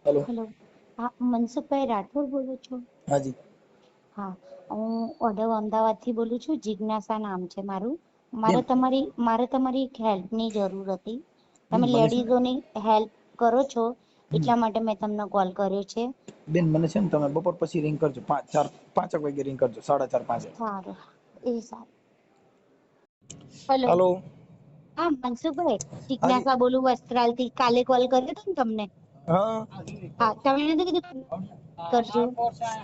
Hello. Hello. હા, મનસુખભાઈ રાઠોડ બોલો છો? हाँ जी। હા, હું ઓઢવ અમદાવાદથી બોલું છું. જિજ્ઞાસા નામ છે મારું. મારે બેન તમારી એક હેલ્પની જરૂર હતી. બેન તમે મને છે ને લેડીઝોની હેલ્પ કરો છો હમ, એટલા માટે મેં તમને કોલ કર્યો છે. બેન મને છે ને તમે બપોર પછી રિંગ કરજો, 5 વાગે રિંગ કરજો, 4:30 5. સારું, એ સારું. હેલો. हेलो। હા, મનસુખભાઈ, हाँ जी। જિજ્ઞાસા બોલું વસ્ત્રાલથી. કાલે કોલ કર્યો હતો ને તમને? हाँ હા, તમે નથી કીધું કરજો,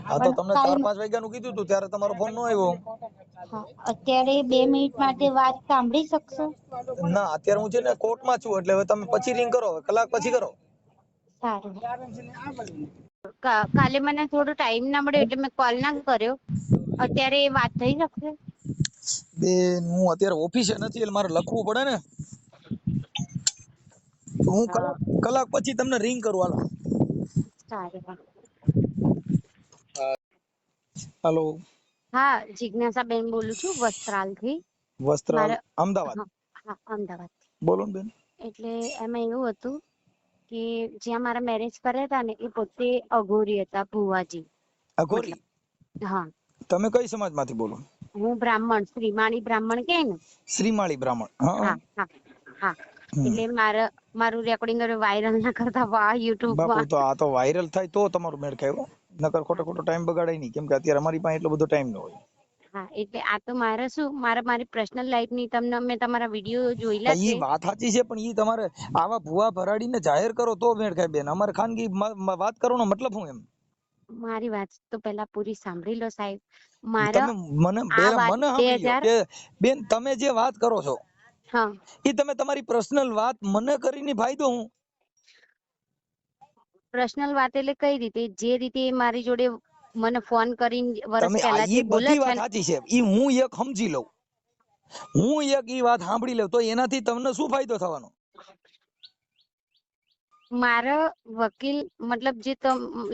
हाँ, तो પણ તમને કાલ 4-5 વાગ્યાનું કીધું તું ત્યારે તમારો ફોન ન આવ્યો. હા, અત્યારે 2 મિનિટ માટે વાત સાંભળી શકશો? ના, અત્યારે હું છે ને કોર્ટમાં છું, એટલે હવે તમે પછી રિંગ કરો, કલાક પછી કરો. સારું. કાલે મને થોડો ટાઈમ ના મળ્યો એટલે મેં કોલ ના કર્યો. અત્યારે વાત થઈ શકશે? બેન હું અત્યારે ઓફિસે નથી એટલે મારે લખવું પડે ને, તો હું હા, કલાક પછી તમને રિંગ કરું. હાલો. સારું. હાલો. હા, જિજ્ઞાસા બેન બોલું છું વસ્ત્રાલથી. વસ્ત્રાલ, મારે અમદાવાદ. હા, હા, અમદાવાદ. બોલો ને બેન. એટલે એમાં એવું હતું કે જ્યાં મારા મેરેજ કર્યા હતા ને એ પોતે અઘોરી હતા, ભુવાજી. અઘોરી? મતલબ હા, તમે કઈ સમાજમાંથી બોલો? હું બ્રાહ્મણ, શ્રીમાળી બ્રાહ્મણ કે ને. શ્રીમાળી બ્રાહ્મણ? હા. હા, હા, હા. હમ. એટલે મારું રેકોર્ડિંગ વાયરલ ના કરતા બાપુ, યુટ્યુબમાં. તો આ તો વાયરલ થાય તો તમારું મેળ ખાય હો. નકર ખોટો ખોટો ટાઈમ બગાડાય નહીં, કેમ કે અત્યારે અમારી પાસે એટલો બધો ટાઈમ ન હોય. હા, એટલે આ તો મારે શું, મારી પર્સનલ લાઈફ ની તમને મેં તમારા વિડીયો તો જોયેલા ઈ છે. વાત સાચી છે, પણ ઈ તમારે આવા ભૂવા ભરાડીને જાહેર કરો તો મેળ ખાય બેન. અમારે ખાનગી વાત કરવાનો મતલબ શું એમ? મારી વાત તો પેલા પૂરી સાંભળી લો સાહેબ. તમે મારા મને આ પહેલા વાત મને બે સાંભળી લો હજાર કે બેન તમે જે વાત કરો છો હા, ઈ તમે તમારી પર્સનલ વાત મને કરીને ફાયદો હું? પર્સનલ વાત એટલે કઈ રીતે? જે રીતે મારી જોડે મને ફોન કરીને વર્ષ તમે પહેલા જે ઈ બોલે બધી છે વાત ને. સાચી છે, ઈ હું એક સમજી લઉં, હું એક ઈ વાત સાંભળી લઉં, તો એનાથી તમને શું ફાયદો થવાનો? મારા વકીલ મતલબ જે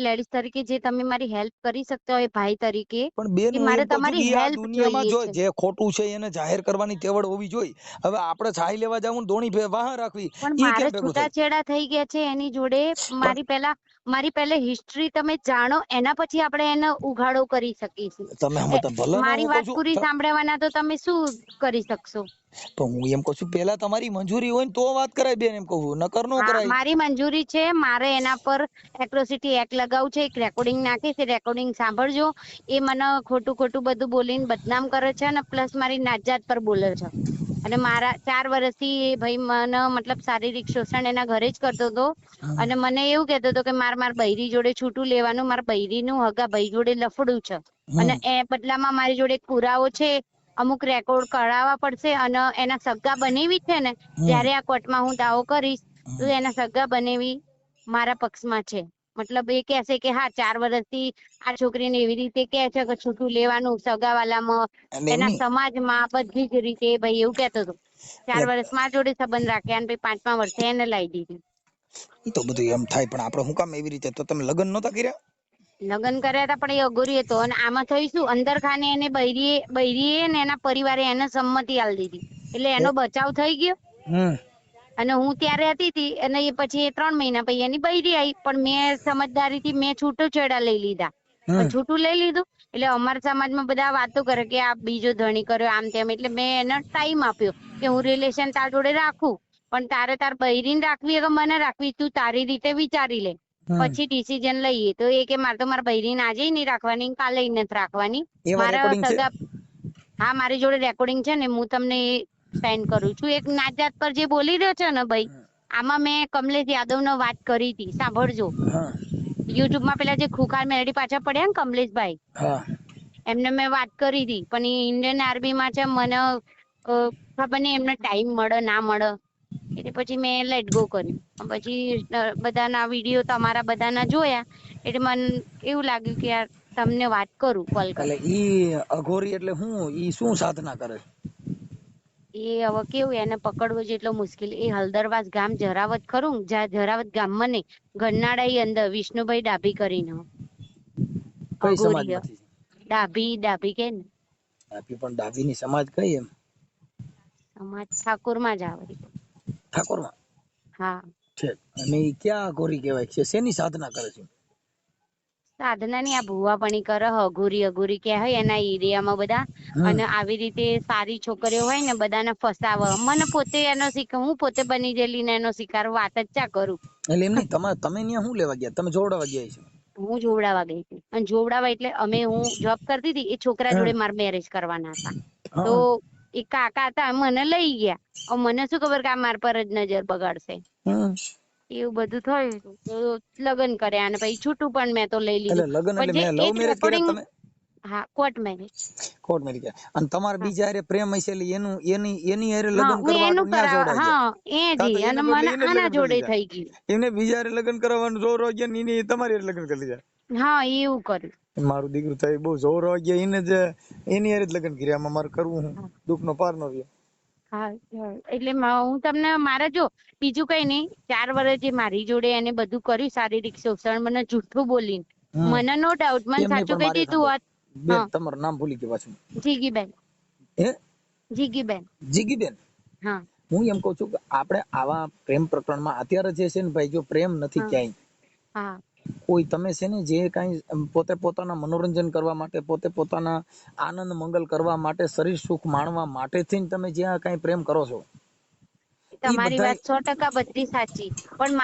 લેડીઝ તરીકે જે તમે મારી હેલ્પ કરી શકતા હોય ભાઈ તરીકે, પણ બેન કે હું મારે એમ કઉ છું કે તમારી ઈ આ હેલ્પ દુનિયામાં જોઈએ જો છે. જે ખોટું છે એને જાહેર કરવાની તેવડ હોવી જોઈએ. હવે આપણે છાઈ લેવા જાવું, દોણી વાહ રાખવી, પણ ઈ મારે કેમ ભેગું થાય? છૂટાછેડા થઈ ગયા છે એની જોડે. પણ મારી પહેલા હિસ્ટ્રી તમે જાણો, એના પછી આપણે એનો ઉઘાડો કરી શકીશું. તમે ભલે ને મારી હું કઉ વાત પૂરી છું, સાંભળવાના તો તમે શું કરી શકશો? તો હું એમ કઉ છું પેલા તમારી મંજૂરી હોય ને તો વાત કરાય બેન, એમ કહું, નકર નો હા, કરાય. મારી મંજૂરી છે. મારે એના પર એટ્રોસિટી એક્ટ લગાવું છે. એક રેકોર્ડિંગ નાખીશ, એ રેકોર્ડિંગ સાંભળજો. એ મને ખોટું ખોટું બધું બોલીને બદનામ કરે છે અને પ્લસ મારી નાતજાત પર બોલે છે. અને મારા 4 વર્ષથી એ ભાઈ મને મતલબ શારીરિક શોષણ એના ઘરે જ કરતો હતો. અને મને એવું કહેતો હતો કે માર બૈરી જોડે છૂટું લેવાનું, મારા બૈરીનું હગા ભાઈ જોડે લફડું છે. અને હમ એ બદલામાં મારી જોડે એક પુરાવો છે. અમુક રેકોર્ડ કઢાવવા પડશે અને એના સગા બનેવી છે ને, હમ જયારે આ કોર્ટમાં હું દાવો કરીશ તો હમ. એના સગા બનેવી મારા પક્ષમાં છે. મતલબ એ કહેશે કે હા, 4 વર્ષથી આ છોકરીને એવી રીતે કે છે કે છૂટું લેવાનું સગાવાલામાં, અને એના એમની સમાજમાં, બધી જ રીતે. ભાઈ એવું કેતો હતો. ચાર એટલે વર્ષ માર જોડે સંબંધ રાખ્યા અને પછી 5મા વર્ષે એને લાવી દીધી. ઈ તો બધું એમ થાય, પણ આપણે શું કામ એવી રીતે? તો તમે લગ્ન નહોતા કર્યા? લગ્ન કર્યા હતા પણ એ અઘોરી હતો. અને આમાં થઈ શું, અંદર ખાને એને બૈરીએ ને એના પરિવારે એને સંમતિ આલી દીધી, એટલે એનો બચાવ થઈ ગયો. હમ. અને હું ત્યારે હતી તી, અને એ પછી 3 મહિના પછી એની બૈરી આવી. પણ મેં સમજદારીથી મેં છૂટુંછેડા લઈ લીધા. હમ. છૂટું લઈ લીધું એટલે અમારા સમાજમાં બધા વાતો કરે કે આ બીજો ધણી કર્યો, આમ તેમ. એટલે મેં એને ટાઈમ આપ્યો કે હું રિલેશન તાર જોડે રાખું, પણ તારે તાર બૈરીને રાખવી કે મને રાખવી, તું તારી રીતે વિચારી લે, હમ. પછી ડિસિઝન લઈએ. તો એ કે મારે તો મારા બૈરીને આજે નહીં રાખવાની, કાલે નથી રાખવાની. એવા મારા રેકોર્ડિંગ છે? સગા હા, મારી જોડે રેકોર્ડિંગ છે ને, હું તમને સેન્ડ કરું છું. એક નાતજાત પર જે બોલી રહ્યો છે ને ભાઈ, આમાં મેં કમલેશ યાદવનો વાત કરી હતી, સાંભળજો. હા. યુટ્યુબમાં પેલા જે ખુખાર મેરડી પાછા પડ્યા ને, કમલેશભાઈ, હા. એમને મેં વાત કરી હતી. પણ એ ઇન્ડિયન આર્મીમાં છે. મને ખબર નહીં એમને ટાઈમ મળે ના મળે, એટલે પછી મેં લેટ ગો કર્યું. પછી બધાના વિડીયો તમારા બધાના જોયા, એટલે મને એવું લાગ્યું કે યાર તમને વાત કરું કોલ એટલે કરીને. ઈ અઘોરી એટલે હું, ઈ શું સાધના કરે? એ હવે કેવું, એને પકડવું જેટલો મુશ્કેલ. એ હલદરવાસ ગામ જરાવત ખરું, જ્યાં જરાવત ગામમાં નહીં, ગરનાળા અંદર વિષ્ણુભાઈ ડાભી કરીને કઈ અઘોરી. સમાજમાંથી છે? ડાભી કે ને. ડાભી, પણ ડાભીની સમાજ કઈ એમ? સમાજ ઠાકોરમાં જ આવે. ઠાકોરમાં? હા. ઠીક. અને ઈ ક્યાં અઘોરી કહેવાય છે? શેની સાધના કરે છે? સાધનાની આ ભુવાપણી કરે અઘોરી અઘોરી કહેવાય એના એરિયામાં બધા. હમ અને આવી રીતે સારી છોકરીઓ હોય ને બધાને ફસાવે. મને પોતે એનો શિકાર, હું પોતે બની ગયેલી ને એનો શિકાર, વાત જ ચા કરું. એટલે એમ નહીં, તમે ત્યાં શું લેવા ગયા? તમે જોવડાવવા ગયા છે? હું જોવડાવવા ગઈ હતી, અને જોવડાવવા એટલે હું જોબ કરતી હતી, એ છોકરા જોડે મારે મેરેજ કરવાના હતા. તો હા. એ કાકા હતા, મને લઈ ગયા. હવે મને શું ખબર કે આ મારા પર જ નજર બગાડશે. હમ. એવું બધું થયું તો લગ્ન કર્યા, અને પછી છૂટું પણ મેં તો લઈ એટલે લીધું. લગ્ન એટલે પણ જે મેં લવ એક મેરેજ કર્યા રેકોર્ડિંગ, તમે? હા, કોર્ટ મેરેજ. કોર્ટ મેરેજ કર્યા. અને તમારે હા બીજા હારે પ્રેમ હશે એટલે એની હારે હા, લગ્ન હું કરવા એનું હાટુ ન્યા કરાવ, જોવડાવી ગયા. હા એ કાં જ. તો એને અને બદલે મને એને જ આના લગ્ન કરી જોડે લીધા. થઈ ગઈ. એમને બીજા હારે લગ્ન કરવાનું જોર હોય ગયા ને એને તમારી હારે લગ્ન કરી લીધા. હા, એવું કર્યું. મારું દીકરું થાય બહુ જોર હોય ગયા, એને જ એની હારે જ લગ્ન કર્યા. આમાં મારે કરવું હું? હા દુઃખનો પાર ન રહ્યો. હા, એટલે હું તમને મારે જો બીજું કઈ નહીં, 4 વર્ષ જે મારી જોડે એને બધું કર્યું શારીરિક શોષણ, મને જૂઠું બોલીને, હમ. મને નો ડાઉટ, મને એમ નહીં, સાચું પણ કહી મારી દીધું સાંભળ હોત. બેન, હા, તમારું નામ ભૂલી ગયા પાછું. જીગીબેન. હે? જીગીબેન. જીગીબેન. હા હું એમ કઉ છું કે આપણે આવા પ્રેમ પ્રકરણમાં અત્યારે જે છે ને ભાઈ, જો પ્રેમ નથી હા ક્યાંય, હા કોઈ તમે છે ને જે કાંઈ પોતે પોતાના મનોરંજન કરવા માટે, પોતે પોતાના આનંદ મંગલ કરવા માટે, શરીર સુખ માણવા માટે થી તમે જ્યાં કાંઈ પ્રેમ કરો છો, ઈ તમારી બધાય વાત 100% બધી સાચી. પણ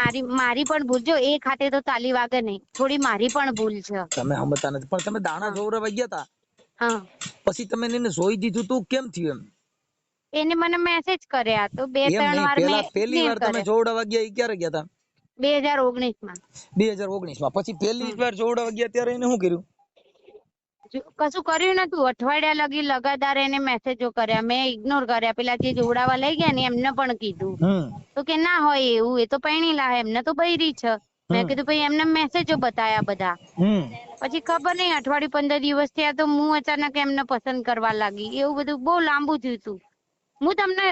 મારી પણ ભૂલ, જો એ ખાતે તો તાલી વાગે નહીં, થોડી મારી પણ ભૂલ છે. તમે સમજતા નથી. પણ તમે દાણા હા જોવરાવા ગયા તા, હા, પછી તમે એને જોઈ દીધું તું, કેમ થયું એમ? એને મને મેસેજ કર્યા તો એમ 2-3 નહીં, વાર મેં પહેલી ઇગ્નોર વાર તમે કર્યા. જોવડાવા ગયા એ ક્યારે ગયા તા? 2019 માં. 2019 માં. પછી પહેલી હમ. વાર જોવડાવા ગયા ત્યારે એને શું કર્યું? કશું કર્યું નતું. અઠવાડિયા લગી લગાતાર એને મેસેજો કર્યા, મેં ઇગ્નોર કર્યા. પેલા જે જોવડાવવા લઈ ગયા ને એમને પણ કીધું હમ તો કે ના હોય એવું, એ તો પરણેલા, એમને તો બૈરી છે. મેં હમ કીધું ભાઈ એમને મેસેજો બતાયા બધા. હમ પછી ખબર નહીં, અઠવાડિયું 15 દિવસ થયા તો હું અચાનક એમને પસંદ કરવા લાગી. એવું બધું બહુ લાંબુ થયું હતું. હું તમને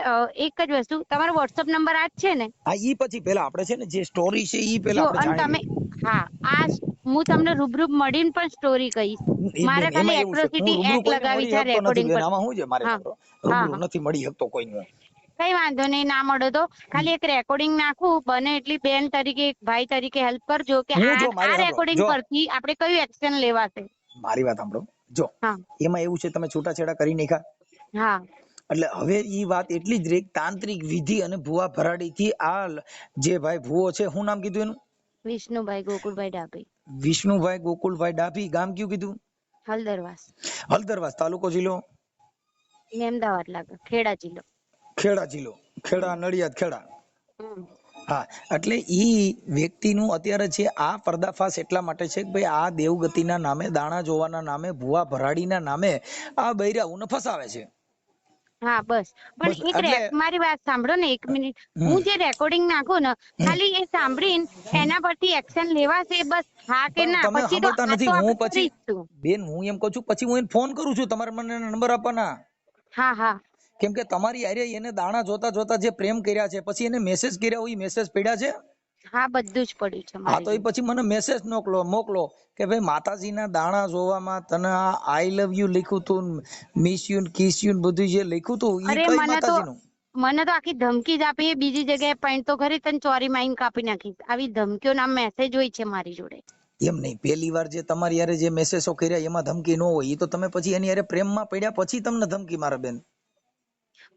એક જ વસ્તુ, તમારો WhatsApp નંબર આ જ છે ને? હા, ઈ પછી પેલા આપણે છે ને જે સ્ટોરી છે ઈ પેલા જો આપણે અને જાણી તમે, લઈએ. હા, હું તમને રૂબરૂ મળીને પણ સ્ટોરી કહીશ. એ મારે બેન, ખાલી એમાં એવું છે, હું એટ્રોસિટી રૂબરૂ એક્ટ કોઈને લગાવી મળી છે શકતો નથી રેકોર્ડિંગ બેન. પર. આમાં શું છે, મારી હા સાંભળો, હા રૂબરૂ હા, નથી મળી શકતો કોઈને. કઈ વાંધો નહીં, ના મળે તો ખાલી એક રેકોર્ડિંગ નાખું, બને એટલી બેન તરીકે, એક ભાઈ તરીકે હેલ્પ કરજો કે હું જો આ મારી સાંભળો, રેકોર્ડિંગ જો પરથી આપણે કયું એક્શન લેવાશે. મારી વાત સાંભળો, જો હા એમાં એવું છે, તમે છૂટાછેડા કરી નાખ્યા, હા એટલે હવે ઈ વાત એટલી જ રહી, તાંત્રિક વિધિ અને ભુવા ભરાડી થી આ જે ભાઈ ભુવો છે, શું નામ કીધું એનું? વિષ્ણુભાઈ ગોકુળભાઈ ડાભી. વિષ્ણુભાઈ ગોકુલભાઈ ડાભી. ગામ કયું કીધું? હલદરવાસ. હલદરવાસ. તાલુકો જિલ્લો? અમદાવાદ લાગે, ખેડા જિલ્લો. ખેડા જિલ્લો. ખેડા, નડિયાદ, ખેડા. હમ. હા, એટલે ઈ વ્યક્તિનું અત્યારે છે આ પર્દાફાશ એટલા માટે છે કે ભાઈ આ દેવગતિના નામે, દાણા જોવાના નામે, ભુવા ભરાડીના નામે આ બૈરાઓને ફસાવે છે. હા બસ. પણ બસ એક એટલે મારી વાત સાંભળો ને, 1 મિનિટ. હમ હું જે રેકોર્ડિંગ નાખું ને, હમ ખાલી એ સાંભળીને એના પરથી એક્શન લેવાશે, બસ. હા કે પણ ના, તમે પછી તો સાંભળતા આ તો નથી. હું આપણે પછી કરીશું. બેન, હું એમ કહું છું, પછી હું એને ફોન કરું છું, તમારે મને નંબર આપવાના. હા હા કેમ કે તમારી હારે એને દાણા જોતા જોતા જે પ્રેમ કર્યા છે, પછી એને મેસેજ કર્યા હોય, મેસેજ પડ્યા છે. હા, બધું જ પડ્યું છે હા, મારી તો એ જોડે. પછી મને મેસેજ મોકલો કે ભાઈ માતાજીના દાણા જોવામાં તને આ આઈ લવ યુ લખ્યું તું, મિસ યુ, કિસ યુ બધું જે લખ્યું તું, ઈ અરે કઈ મને તો માતાજીનું? આખી ધમકી જ આપી, બીજી જગ્યાએ પોઈન્ટ તો ખરી, તને ચોરી માઈન કાપી નાખીશ, આવી ધમકીઓ ના મેસેજ હોય છે મારી જોડે. એમ નહીં, પહેલી વાર જે તમારી યારે જે મેસેજો કર્યા એમાં ધમકી ન હોય, એ તો તમે પછી એની યારે પ્રેમમાં પડ્યા પછી તમને ધમકી મારે બેન.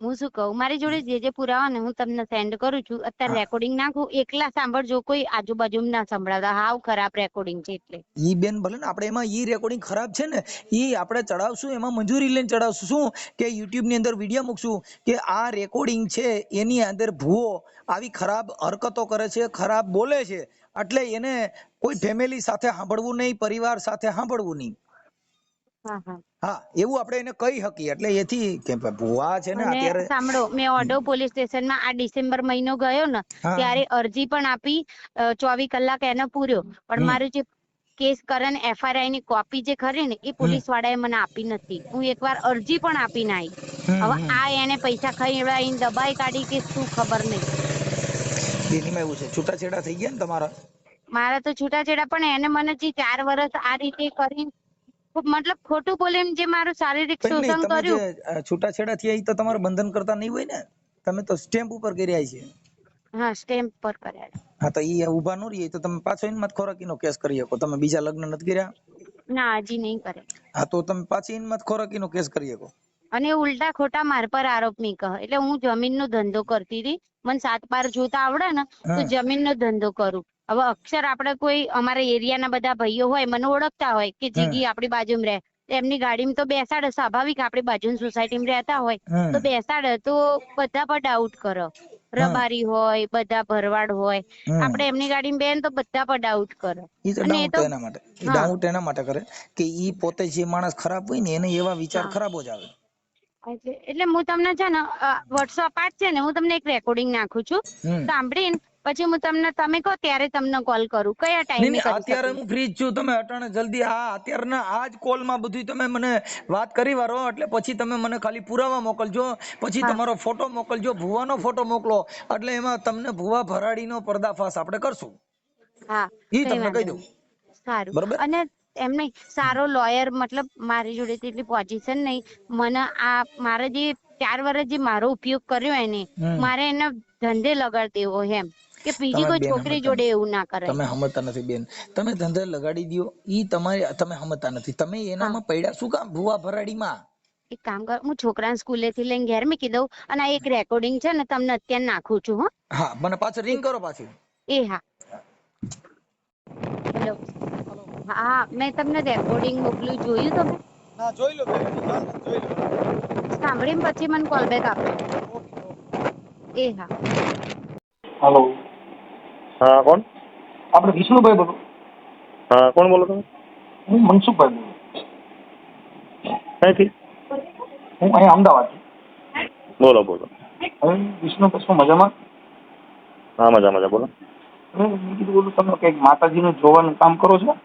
હું શું કહું, મારી જોડે જે પુરાવા ને હું તમને સેન્ડ કરું છું. અત્યારે હા, રેકોર્ડિંગ નાખું, એકલા સાંભળજો, કોઈ આજુબાજુ ના સંભળાવતા. હાવ ખરાબ રેકોર્ડિંગ છે એટલે. ઈ બેન ભલે ને આપણે એમાં ઈ રેકોર્ડિંગ ખરાબ છે ને, ઈ આપણે ચડાવશું, એમાં મંજૂરી લઈને ચડાવશું. શું કે યુટ્યુબ ની અંદર વિડીયો મૂકશું કે આ રેકોર્ડિંગ છે, એની અંદર ભૂવો આવી ખરાબ હરકતો કરે છે, ખરાબ બોલે છે, એટલે એને કોઈ ફેમિલી સાથે સાંભળવું નહીં, પરિવાર સાથે સાંભળવું નહીં. હા હા. હા, એવું આપણે એને કહી શકીએ. એટલે એથી કે ભુવા છે ને અને અત્યારે. સાંભળો, મેં ઓઢવ પોલીસ સ્ટેશનમાં આ ડિસેમ્બર મહિનો ગયો ને, હા. ત્યારે અરજી પણ આપી. 24 કલાક એનો પૂર્યો, પણ હમ મારું જે કેસ કરન FRI ની કોપી જે ખરી ને, એ હમ પોલીસ વાળાએ મને આપી નથી. હું એકવાર અરજી પણ આપીને આવી. હવે હમ આ એને પૈસા ખાઈ દબાઈ કાઢી કે શું, ખબર નહીં. બેનીમાં એવું છે, છૂટાછેડા થઈ ગયા ને તમારા? મારા તો છૂટાછેડા, પણ એને મને જે 4 વર્ષ આ રીતે કરી, મતલબ ખોટું બોલીને જે મારું શારીરિક પણ નહીં, શોષણ તમે જે કર્યું. છૂટાછેડા થયા એ તો તમારે બંધન કરતા નહીં હોય ને? તમે તો સ્ટેમ્પ ઉપર કર્યા છે. હા, સ્ટેમ્પ પર કર્યા. હા તો ઈ ઊભા ન રહીએ તો તમે પાછો ઇનમત ખોરાકીનો કેસ કરી શકો. તમે બીજા લગ્ન નથી કર્યા? ના, હજી નહીં કરે. હા તો તમે પાછી ઇનમત ખોરાકીનો કેસ કરી શકો. અને ઉલટા ખોટા માર પર આરોપ મૂકે. એટલે હું જમીનનો ધંધો કરતી હતી, મને 7 બાર જોતા આવડે ને તો હા જમીનનો ધંધો કરું. હવે અક્ષર આપણે કોઈ અમારા એરિયાના બધા ભાઈઓ હોય, મને ઓળખતા હોય કે હમ જીગી આપણી બાજુમાં રહે, તો એમની ગાડીમાં તો બેસાડે. સ્વાભાવિક આપણી બાજુની સોસાયટીમાં રહેતા હોય હમ તો બેસાડે, તો બધા પર ડાઉટ કરો. હા રબારી હોય, બધા ભરવાડ હોય, હમ આપણે એમની ગાડીમાં બેન તો બધા પર ડાઉટ કરે. ઈ તો અને એ ડાઉટ તો એના માટે, ઈ હા ડાઉટ એના માટે કરે કે ઈ પોતે જે માણસ ખરાબ હોય ને એને એવા વિચાર હા ખરાબ જ આવે. એટલે હું તમને છે ને વોટ્સઅપ આ છે ને, હું તમને એક રેકોર્ડિંગ નાખું છું, હમ સાંભળીને પછી હું તમને, તમે કહો ત્યારે તમને કોલ કરું. કયા નહીં ટાઈમે નહીં કરી અત્યારે શકું? હું ફ્રી જ છું. તમે અટાણે જલ્દી અત્યારના આ જ કોલમાં બધું તમે મને વાત કરી વારો, એટલે પછી તમે મને ખાલી પુરાવા મોકલજો, પછી હા તમારો ફોટો મોકલજો, ભુવાનો ફોટો મોકલો, એટલે એમાં તમને ભુવા ભરાડીનો પર્દાફાશ આપણે કરશું. હા, ઈ કઈ તમને કહી વાંધો દઉં. નહીં. સારું. બરોબર. અને એમ નહીં, સારો લોયર, મતલબ મારી જોડે એટલી પોઝિશન નહીં. મને મારે જે 4 વર્ષ જે મારો ઉપયોગ કર્યો એને, હમ મારે એને ધંધે લગાડ દેવો એમ, કે બીજી તમે કોઈ બેન છોકરી સમજતા જોડે નથી. એવું ના કરાય. તમે સમજતા નથી બેન. તમે ધંધે લગાડી દો, ઈ તમારે, તમે સમજતા નથી. તમે હા, એનામાં પડ્યા શું કામ ભુવા ભરાડીમાં? એક કામ કર, હું છોકરાને સ્કૂલેથી લઈને ઘેર મૂકી દઉં, અને આ એક રેકોર્ડિંગ છે ને તમને અત્યારે નાખું છું. હો, હા મને પાછળ રિંગ કરો પાછી. હા. હેલો. હા, મેં તમને રેકોર્ડિંગ મોકલ્યું, જોયું તમે? હા જોઈ લો બેન, જોઈ લો. સાંભળીને પછી મને કોલ બેક આપજો. હા. હલો, હા કોણ? આપણે વિષ્ણુભાઈ બોલો. હા કોણ બોલો તમે? હું મનસુખભાઈ બોલું. ક્યાંથી? હું અહીંયા અમદાવાદ. બોલો બોલો. હવે વિષ્ણુભાઈ શું મજામાં? હા મજા મજા બોલો. હવે મેં કીધું બોલું, તમે કંઈક માતાજીનું જોવાનું કામ કરો છો?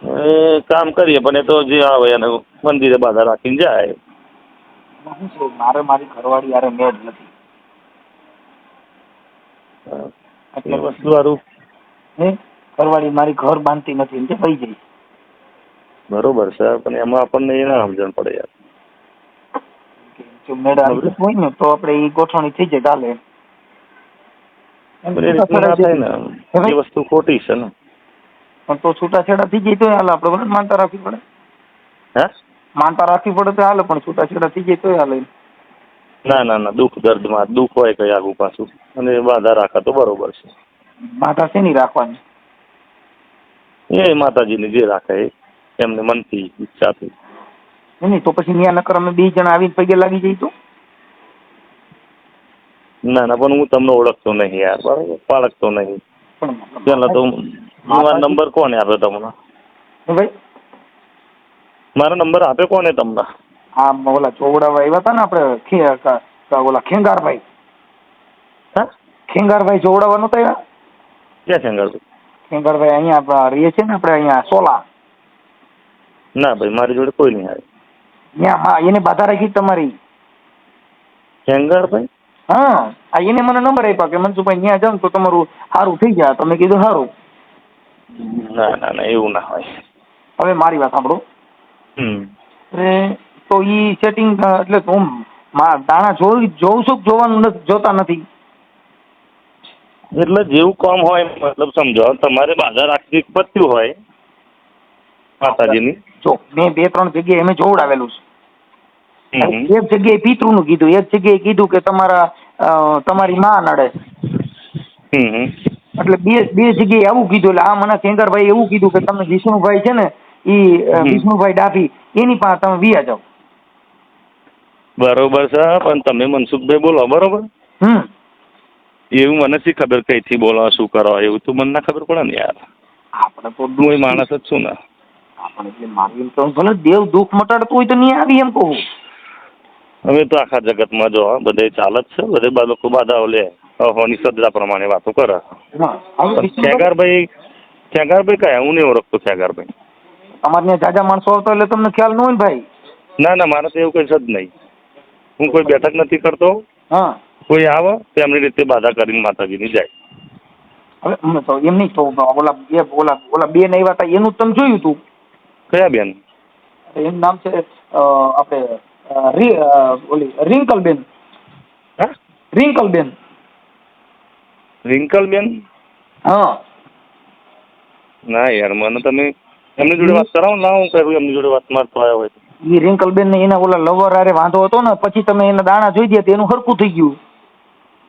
એ કામ કરીએ પણ એ તો જે આવે એને મંદિરે બાધા રાખીને જાય. એમાં શું છે, મારે મારી ઘરવાળી યારે મેળ નથી. એ એટલે વસ્તુ સારું હે, ઘરવાળી મારી ઘર બાંધતી નથી એમ કે પડી જાય. બરોબર છે પણ એમાં આપણને એ ના સમજણ પડે યાર. જો મેળ આવી સમજ્યું? જતો હોય ને તો આપણે એ ગોઠવણી થઈ જાય ચાલે. એમ પણ એ રીતનું ના થાય છૂટાછેડા ને, છે એ વસ્તુ ખોટી છે ને. પણ તો છૂટાછેડા થઈ જાય તો હાલ, આપણે બરાબર માનતા રાખવી પડે. હે? માનતા રાખવી પડે તો હાલે, પણ છૂટાછેડા થઈ જાય તો હાલે. ના ના ના, દુઃખ દર્દમાં દુઃખ હોય કઈ આગું પાછું, અને બાધા રાખા તો બરોબર છે. માતા શેની રાખવાની? એ માતાજીની જે રાખે એ એમને મનથી ઈચ્છાથી. નહીં તો પછી ન્યા નકર અમે 2 જણા આવીને પગે લાગી જઈ તો? ના ના પણ હું તમને ઓળખતો નહીં યાર, બરોબર, પાળખતો નહીં. પણ પેલા તો મારા નંબર કોને આપ્યો તમને? ભાઈ મારો નંબર આપ્યો કોને તમને? આ ઓલા ચોવડાવા આવ્યા હતા ને આપણે, ઓલા ખેંગારભાઈ. હા ખેંગારભાઈ ચોવડાવા નહોતા આવ્યા? ક્યાં છે અંગળ? ખેંગારભાઈ અહીંયા રહીએ છીએ ને આપણે, અહીંયા સોલા. ના ભાઈ મારી જોડે કોઈ નહીં આવે. ત્યાં હા, એને બાધા રાખી તમારી. ખેંગારભાઈ? હા, આ એને મને નંબર આપ્યા કે મનસુખભાઈ ત્યાં જાવ તો તમારું સારું થઈ જાય. તમે કીધું સારું. ના ના ના, એવું ના હોય. હવે મારી વાત સાંભળો. તો ઈ સેટિંગ એટલે હું દાણા જોઉં છું, જોવાનું જોતા નથી. એટલે જેવું કામ હોય, મતલબ સમજો, તમારે બાધા રાખવી પત્યું હોય માતાજીની. જો મેં 2-3 જગ્યાએ અમે જોવડાવેલું છે. હમ એક જગ્યાએ પિતૃનું કીધું, એક જગ્યાએ કીધું કે તમારી માં નડે. એટલે બે જગ્યાએ આવું કીધું. એટલે આ મને શંકરભાઈ એવું કીધું કે તમે વિષ્ણુભાઈ છે ને, વિષ્ણુભાઈ ડાભી, એની પાસે તમે વિયા જાઓ. બરોબર છે, પણ તમે મનસુખભાઈ બોલો બરોબર. એવું મને શી ખબર કઈથી બોલો, શું કરો, એવું તો મને ના ખબર પડે ને યાર. આપણે તો હું એ માણસ જ છું ને. આપણે એટલે મારી તો ભલે દેવ દુઃખ મટાડતું હોય તો નહીં આવી એમ કહું. હવે તો આખા જગતમાં જો બધે ચાલે જ છે, બધે લોકો બાધાઓ લે, હોની શ્રદ્ધા પ્રમાણે વાતો કરે. ખેગારભાઈ કયા? હું નહીં ઓળખતો ખેગારભાઈ. તમારે ત્યાં જાજા માણસો આવતા એટલે તમને ખ્યાલ ન હોય ને ભાઈ. ના ના, મારે તો એવું કઈ છે જ નહીં. હું કોઈ બેઠક નથી કરતો. હા, કોઈ આવે તો એમની રીતે બાધા કરીને માતાજીની જાય. હવે તો એમ નહીં તો ઓલા બેન આવ્યા હતા એનું તમે જોયું હતું? કયા બેન? એનું નામ છે આપણે ઓલી રિંકલબેન. હા, રિંકલબેન. રિંકલબેન? હા ના યાર, મને તમે એમની જોડે વાત કરાવો ને, હું કરું એમની જોડે વાત મારતો આવ્યો હોય. એ રિંકલબેન ને એના ઓલા લવર હારે વાંધો હતો ને, પછી તમે એના દાણા જોઈ દે એનું હરખું થઈ ગયું.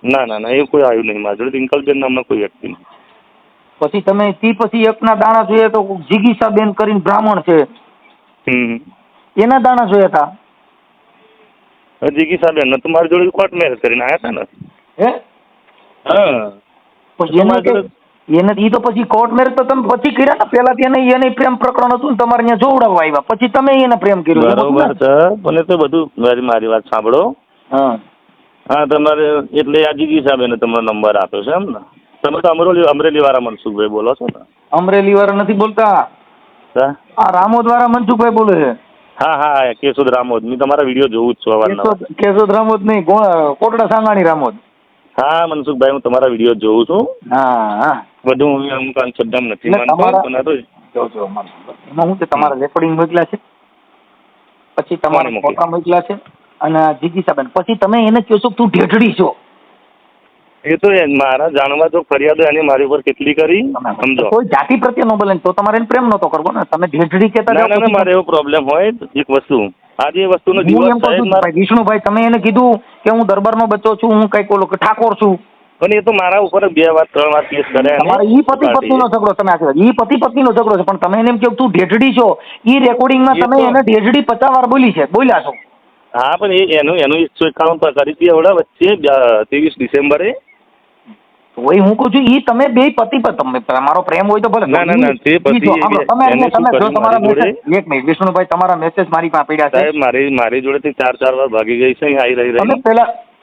ના ના ના, એ કોઈ આવ્યું નહીં મારી જોડે. રિંકલબેન નામના કોઈ વ્યક્તિ નહીં. પછી તમે પછી એકના દાણા જોઈએ તો જિગીસાબેન કરીને બ્રાહ્મણ છે, એના દાણા જોયા હતા. જિગીસાબેન ને તમારી જોડે કોર્ટ મેરેજ કરીને આવ્યા હતા ને? હે? હા. પછી એને ઈ તો પછી કોર્ટ મેરેજ તો તમે પછી કર્યા ને, પેલા એને પ્રેમ પ્રકરણ હતું ને તમારે ત્યાં જોવડાવવા આવ્યા, પછી તમે એને પ્રેમ કર્યો. બરોબર છે, પણ તો બધું મારી વાત સાંભળો. હા હા, તમારે એટલે આ જિગીસાબેને તમારો નંબર આપ્યો છે એમ ને? તમે તો અમરેલી વાળા મનસુખભાઈ બોલો છો ને? અમરેલી વાળા નથી બોલતા, આ રામોદ વાળા મનસુખભાઈ બોલે છે. હા હા, કેશોદ રામોદ. મેં તમારા વિડીયો જોઉં જ છું અવારનવાર. કેશોદ રામોદ નહીં, કોટડા સાંગાણી રામોદ. હા મનસુખભાઈ, હું તમારા વિડીયો જોઉં છું. હા હા, બધું હું અમુક અંશબ્દમ નથી માનતો. એમાં હું તમારા રેકોર્ડિંગ મોકલ્યા છે, પછી તમારા ફોટા મોકલ્યા છે, અને જિગીસાબેન પછી તમે એને કહો છો તું ઢેઢડી છો. એ તો મારા જાણવા જો ફરિયાદો એને મારી ઉપર કેટલી કરી સમજો. કોઈ જાતિ પ્રત્યે નો બોલે તો તમારે એને પ્રેમ નતો કરવો ને, તમે ઢેઢડી કહેતા. ના, મારે એવો પ્રોબ્લેમ હોય એક વસ્તુ, આજે એ વસ્તુનો દિવસ વિષ્ણુભાઈ તમે એને કીધું કે હું દરબારનો બચ્ચો છું, હું કઈક ઓલો ઠાકોર છું, પણ એ તો મારા ઉપર 2 વાર 3 વાર કેસ કરે. તમારે ઈ પતિ પત્નીનો ઝઘડો, તમે ઈ પતિ પત્નીનો ઝઘડો છે, પણ તમે એને એમ કહો તું ઢેઢડી છો. ઈ રેકોર્ડિંગમાં તમે એને ઢેઢડી 50 વાર બોલ્યા છો. હા, પણ એનું 151 કરી હતી એવડા વચ્ચે 23 ડિસેમ્બરે. હોય હું કહું છું ઈ તમે બે પતિ તમે તમારો પ્રેમ હોય તો ભલે. ના, તે પછી એક મિનિટ વિષ્ણુભાઈ, તમારા મેસેજ મારી પાસે પડ્યા છે. સાહેબ મારી જોડેથી 4 વાર ભાગી ગઈ છે, આવી રહી. તમે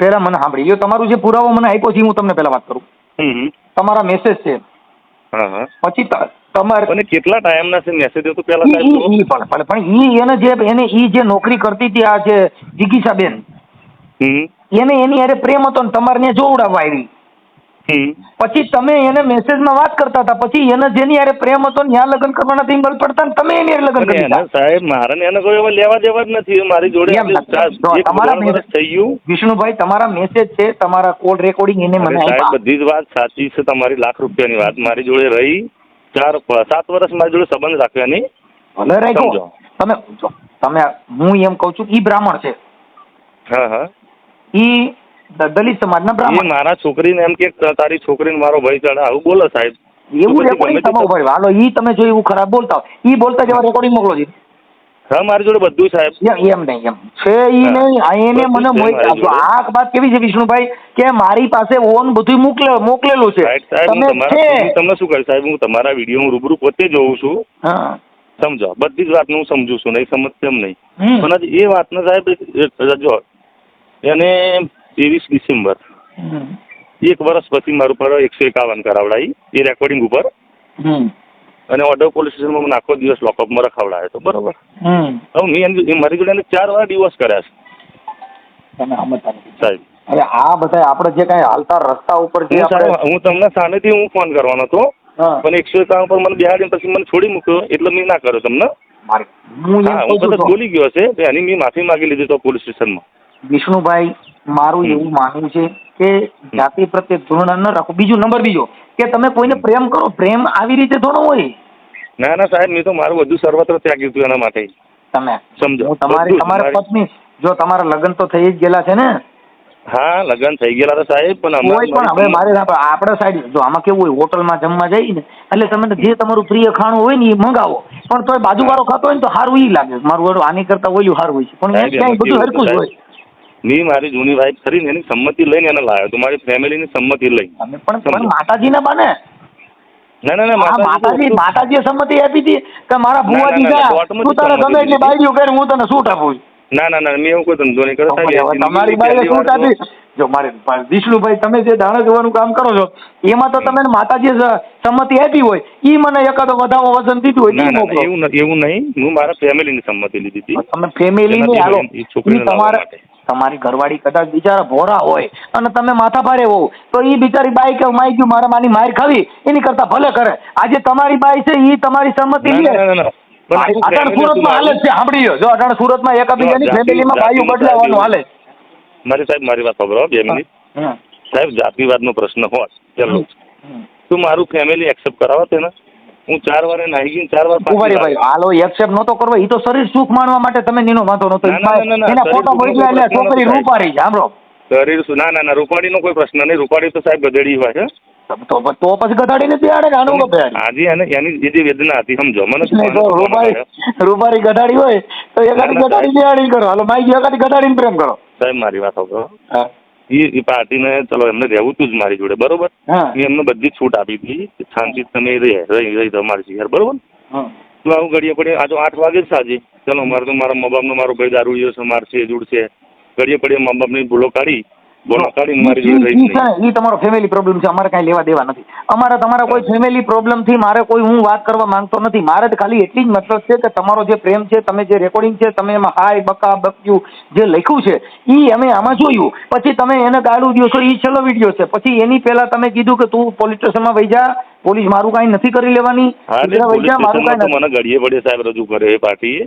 પેલા મને સાંભળી લ્યો, તમારું જે પુરાવો મને આપ્યો છે હું તમને પેલા વાત કરું. તમારા મેસેજ છે, હા, પછી તમારે અને કેટલા ટાઈમના છે મેસેજ તો પેલા પણ એને ઈ જે નોકરી કરતી હતી આ જે જિગીસાબેન, એને એની હારે પ્રેમ હતો ને તમારે ત્યાં જોવડાવવા આવી. પછી તમે એને મેસેજમાં વાત કરતા હતા, પછી એને જેની હારે પ્રેમ હતો ને ત્યાં લગ્ન કરવાના થી બલ પડતા ને તમે એની હારે લગ્ન કરી દીધા. સાહેબ મારે એને કોઈ લેવા દેવા જ નથી મારી જોડે. તમારા થઈ ગયું વિષ્ણુભાઈ, તમારા મેસેજ છે, તમારા કોલ રેકોર્ડિંગ એને મને આપ્યા. બધી જ વાત સાચી છે તમારી, લાખ રૂપિયાની વાત. મારી જોડે રહી 4-7 વર્ષ મારી જોડે સંબંધ રાખ્યો નહીં. ભલે રાખ્યો તમે હું એમ કઉ છું ઈ બ્રાહ્મણ છે. હા, ઈ દલિત સમાજના બ્રાહ્મણ. મારા છોકરીને એમ કે તારી છોકરીને મારો ભાઈ ચડે આવું બોલો સાહેબ. એવું રેકોર્ડિંગ તમારું ભાઈ હાલો ઈ તમે જો એવું ખરાબ બોલતા હોય ઈ બોલતા જેવા રેકોર્ડિંગ મોકલો છે. હા, મારી જોડે બધું સાહેબ. એમ નહીં એમ છે ઈ નહીં, એને મને આ વાત કેવી છે વિષ્ણુભાઈ કે મારી પાસે ઓન બધું મોકલેલું છે. તમને શું કહે સાહેબ, હું તમારા વિડીયો હું રૂબરૂ પોતે જોઉં છું. હા, સમજો બધી જ વાતનું હું સમજુ છું, નહીં સમજતો એમ નહીં. પણ એ વાતને સાહેબ જો એને 23 ડિસેમ્બર 1 વર્ષ પછી મારું પર 151 કરાવડાવી એ રેકોર્ડિંગ ઉપર, અને ઓર્ડર પોલીસ સ્ટેશનમાં મને આખો દિવસ લોકઅપમાં રખાવડાયો હતો. બરોબર. હવે મેં મારી જોડે 4 વાર ડિવોર્સ કર્યા છે સાહેબ. હવે આ બધા આપણે જે કઈ હાલતા રસ્તા ઉપર હું તમને સામેથી હું ફોન કરવાનો હતો, પણ 151 પર મને બેહાડીને પછી મને છોડી મૂક્યો એટલે મેં ના કર્યો તમને. હું કદાચ બોલી ગયો છે, એની મેં માફી માંગી લીધી તો પોલીસ સ્ટેશનમાં. વિષ્ણુભાઈ, મારું એવું માનવું છે કે જાતિ પ્રત્યે ધોરણા ન રાખો. બીજો કે તમે કોઈને પ્રેમ કરો, પ્રેમ આવી રીતે થોડો હોય. ના સાહેબ, મેં તો મારું બધું સર્વત્ર ત્યાગ્યું હતું એના માટે. તમે સમજો તમારા પત્ની જો તમારા લગ્ન તો થઈ જ ગયેલા છે ને? હા, લગ્ન થઈ ગયેલા હતા સાહેબ, પણ હવે મારે આપણા સાઈડ જો આમાં કેવું હોય, હોટલમાં જમવા જઈએ ને એટલે તમે જે તમારું પ્રિય ખાણું હોય ને એ મંગાવો, પણ તો બાજુવાળો ખાતો હોય ને તો સારું ઈ લાગે, મારું આની કરતા ઓલું સારું હોય છે, પણ ક્યાંય બધું હરખું જ હોય. મેં મારી જૂની વાઈફ કરીને એની સંમતિ લઈને એને લાવ્યો તો, મારી ફેમિલીની સંમતિ લઈ. પણ માતાજીના બાને માતાજીએ સંમતિ આપી હતી કે મારા ભુવાજી જા તું તને ગમે એટલી બાયડીઓ કરી હું તને છૂટ આપું. ના મેં એવું કોઈ ધંધો નહીં કર્યો. તમારી બાઈએ છૂટ આપી. જો મારે વિષ્ણુભાઈ, તમે જે દાણા જોવાનું કામ કરો છો એમાં તો તમે માતાજીએ સંમતિ આપી હોય, ઈ મને એકાદો વધાવો વજન દીધું હોય. એવું નહીં, હું મારા ફેમિલીની સંમતિ લીધી હતી. તમે ફેમિલી તમારી ઘરવાળી કદાચ બિચારા ભોરા હોય અને તમે માથા ભારે હોવ તો ઈ બિચારી બાઈ કે માઈ ગયું મારા માની માર ખાવી એની કરતા ભલે કરે. આજે તમારી બાઈ છે ઈ તમારી સંમતિ લે. અટાણ સુરતમાં હાલે છે, સાંભળી લો, જો અટાણ સુરતમાં એકબીજાની ફેમિલીમાં બાયું બદલાવાનું હાલે. મારી સાહેબ મારી વાત સાંભળો 2 મિનિટ. સાહેબ જાતિવાદનો પ્રશ્ન હોત પેલો તો મારું ફેમિલી એક્સેપ્ટ કરાવો તેને. હું 4 વાર નાહી ગઈ 4 વાર ઉભા રે ભાઈ, હાલો એક્સેપ્ટ નહોતો કરવો, એ તો શરીર સુખ માણવા માટે તમે નીનો વાંધો નહોતો. ના, ના, ના, ના, એના શરીર ફોટો સુખનો મોકલ્યા એટલે પ્રશ્ન છોકરી નહોતો, રૂપારી છે, સાંભળો. શરીર ના રૂપાડીનો કોઈ પ્રશ્ન નહીં. રૂપાડી તો સાહેબ ગધેડી હોય છે. તો પછી ગધાડીને બેહાડે ને આનું બેહાડે. આજે એની જે વેદના હતી સમજો મને શું નહીં તો રૂપારી ગધાડી હોય તો એકાદી ગધાડી બેહાડી કરો. હાલો માઈ એકાદી ગધાડીને પ્રેમ કરો. સાહેબ મારી વાત સાંભળો. હા એ પાર્ટીને ચલો એમને રહેવું તું જ મારી જોડે બરોબર. હા. મેં એમને બધી જ છૂટ આપી હતી શાંતિ તમે રહી તમારી યાર બરોબર. હા તો આવું ઘડીએ પડે આ તો 8 વાગે જ સાંજે ચલો મારે તો મારા મા બાપનો મારો ભાઈ દારૂ છે મારશે જોડશે ઘડીએ પડે મા બાપની ભૂલો કાઢી મારી જોડે રહી નહીં. ઈ તમારો ફેમિલી પ્રોબ્લેમ છે, અમારે કાંઈ લેવા દેવા નથી. તમારા કોઈ ફેમિલી પ્રોબ્લેમ થી મારે કોઈ હું વાત કરવા માંગતો નથી. મારે તો ખાલી એટલી જ મતલબ છે કે તમારો જે પ્રેમ છે, તમે જે રેકોર્ડિંગ છે, તમે એમાં હાય બકા બક્યું જે લખ્યું છે ઈ અમે આમાં જોયું, પછી તમે એને ગાળું દો છો, ઈ છેલ્લો વિડીયો છે. પછી એની પહેલા તમે કીધું કે તું પોલીસ સ્ટેશનમાં વહી જા, પોલીસ મારું કાંઈ નથી કરી લેવાની, મારું કાંઈ મને ઘડીએ પડે સાહેબ રજૂ કરે એ પાર્ટી.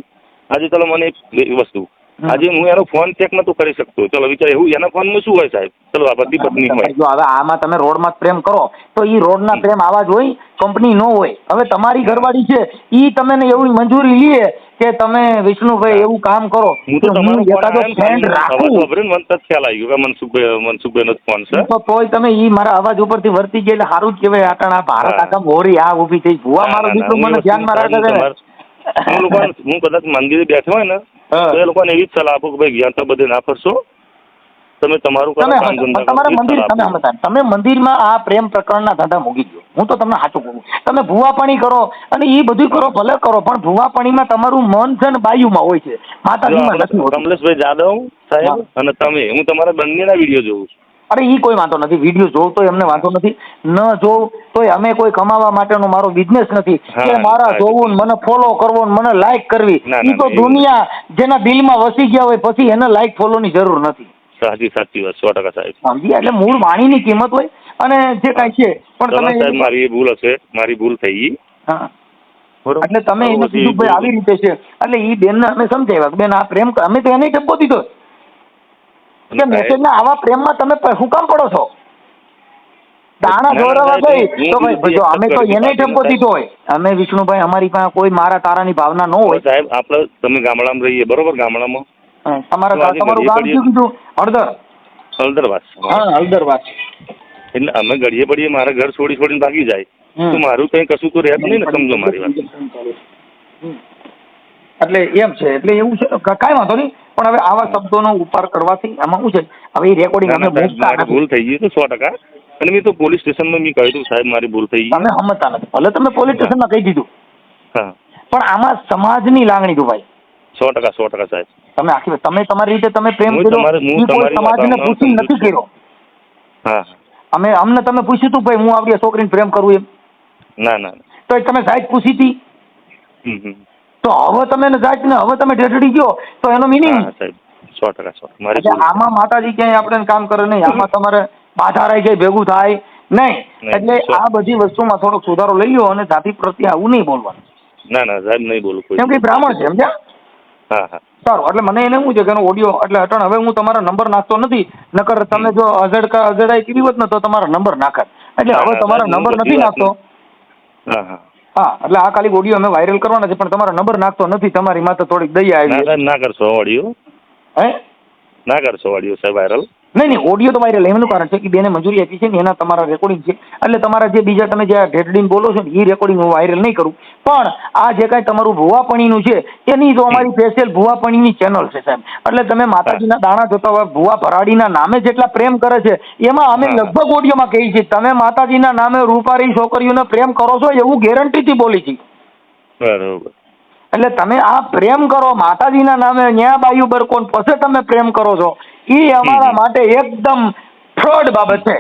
આજે ચલો મને એક વસ્તુ આજે હું એનો ફોન ચેક નતો કરી શકતો. ચલો વિચાર એવું એના ફોનમાં શું હોય સાહેબ? ચલો આ પતિ પત્ની હોય. જો હવે આમાં તમે રોડમાં પ્રેમ કરો તો ઈ રોડના પ્રેમ આવા જ હોય, કંપની નો હોય. હવે તમારી ઘરવાળી છે ઈ તમને એવી મંજૂરી લે કે તમે વિષ્ણુભાઈ એવું કામ કરો. હું તો તમારો એકાદો ફ્રેન્ડ રાખું મને તો ખ્યાલ આવી ગયો મનસુખભાઈ નો ફોન છે. તો તોય તમે ઈ મારા અવાજ ઉપરથી વર્તી ગયા એટલે સારું જ કહેવાય. આટણા ભારત આખા મોરી આ ઊભી થઈ ભૂવા મારો દીકરો મને ધ્યાનમાં રાખે છે. હું કદાચ મંદિરે બેઠો હોય ને તો એ લોકોને એવી જ સલાહ આપું કે ભાઈ જ્યાં તો બધે ના ફરશો, તમે તમારું તમે મંદિરમાં આ પ્રેમ પ્રકરણના ધંધા મૂકી દો. હું તો તમને સાચું કહું, તમે ભૂવાપણી કરો અને એ બધું કરો ભલે કરો, પણ ભૂવાપણીમાં તમારું મન છે ને બાયુમાં હોય છે, માતાજીમાં નથી હોતું. કમલેશભાઈ જાદવ સાહેબ અને તમે, હું તમારા બંનેના વિડીયો જોઉં છું. અરે ઈ કોઈ વાંધો નથી, વિડીયો જોવ તો એમને વાંધો નથી, ન જોવ તોય અમે કોઈ કમાવા માટેનો મારો બિઝનેસ નથી કે મારા જોવું ને મને ફોલો કરવો ને મને લાઈક કરવી. ઈ તો દુનિયા જેના દિલમાં વસી ગયા હોય પછી એને લાઈક ફોલોની જરૂર નથી. સાચી વાત 100% સાહેબ. સમજી એટલે મૂળ વાણીની કિંમત હોય અને જે કાંઈ છે પણ તમે સાહેબ મારી ભૂલ હશે, મારી ભૂલ થઈ ગઈ. હા એટલે તમે એને કીધું ભાઈ આવી રીતે છે એટલે ઈ બેનને અમે સમજાવ્યા બેન આ પ્રેમ અમે તો એને ટેમ્પો દીધો કે મેસેજના આવા પ્રેમમાં તમે શું કામ પડો છો? દાણા જોરાવા ગઈ તો ભાઈ જો અમે તો એને ટેમ્પો દીધો હોય. અમે વિષ્ણુભાઈ અમારી પાસે કોઈ મારા તારાની ભાવના ન હોય. સાહેબ આપણે તમે ગામડામાં રહીએ બરોબર, ગામડામાં તમારું ગામ શું કીધું? હળદરવાસ. હા હળદરવાસ. એટલે અમે ઘડીએ પડીએ મારા ઘર છોડીને ભાગી જાય તો મારું કઈ કશું તો રહેતું નહીં ને, સમજો મારી વાત. એટલે એમ છે, એટલે એવું છે કાંઈ વાંધો નહીં. પણ હવે આવા શબ્દોનો ઉપાર કરવાથી આમાં શું છે, હવે એ રેકોર્ડિંગ અમે ભૂલ થઈ ગઈ તો 100%. અને મેં તો પોલીસ સ્ટેશનમાં મેં કહ્યું સાહેબ મારી ભૂલ થઈ ગઈ. તમે સમજતા નથી, ભલે તમે પોલીસ સ્ટેશનમાં કહી દીધું હા, પણ આમાં સમાજની લાગણી દુભાઈ 100% સાહેબ. તમે આખી તમે તમારી રીતે તમે પ્રેમ કર્યો, સમાજને પૂછી નથી કર્યો. હા અમને તમે પૂછ્યું હતું ભાઈ હું આવડી છોકરીને પ્રેમ કરું એમ? ના તો તમે સાહેબ પૂછી હતી તો હવે તમે જાત ને હવે તમે ઢેઢડી ગયો તો એનો મિનિંગ 100%. આમાં માતાજી ક્યાંય આપણે કામ કરે નહીં, આમાં તમારે બાધા રહી જાય ભેગું થાય નહીં. એટલે આ બધી વસ્તુમાં થોડોક સુધારો લઈ લો અને જાતિ પ્રત્યે આવું નહીં બોલવાનું. ના સાહેબ નહીં બોલું. કેમ કે બ્રાહ્મણ છે સમજ્યા? હા સારું. એટલે મને એને શું છે કે ઓડિયો એટલે અટણ હવે હું તમારા નંબર નાખતો નથી, નકર તમે જો અજડાઈ કરી હોત ને તો તમારા નંબર નાખત. એટલે હવે તમારા નંબર નથી નાખતો. હા એટલે આ ખાલી ઓડિયો અમે વાયરલ કરવાના છે પણ તમારા નંબર નાખતો નથી. તમારી માથે થોડીક દયા આવી. ના કરશો ઓડિયો? હે ના કરશો ઓડિયો સાહેબ વાયરલ? નહીં ઓડિયો તો વાયરલ એમનું કારણ છે કે બેને મંજૂરી આપી છે ને એના તમારા રેકોર્ડિંગ છે. એટલે તમારા જે બીજા તમે જે ઢેઢડીને બોલો છો ને એ રેકોર્ડિંગ હું વાયરલ નહીં કરું. પણ આ જે કાંઈ તમારું ભુવાપણીનું છે એની તો અમારી સ્પેશિયલ ભુવાપણીની ચેનલ છે સાહેબ. એટલે તમે માતાજીના દાણા જોતા હોય ભુવા ભરાડીના નામે જેટલા પ્રેમ કરે છે એમાં અમે લગભગ ઓડિયોમાં કહીએ છીએ તમે માતાજીના નામે રૂપારી છોકરીઓને પ્રેમ કરો છો એવું ગેરંટીથી બોલી છીએ. બરોબર. એટલે તમે આ પ્રેમ કરો માતાજીના નામે ન્યા બાયુ બરકોન પછી તમે પ્રેમ કરો છો એ અમારા માટે એકદમ ફ્રોડ બાબત છે.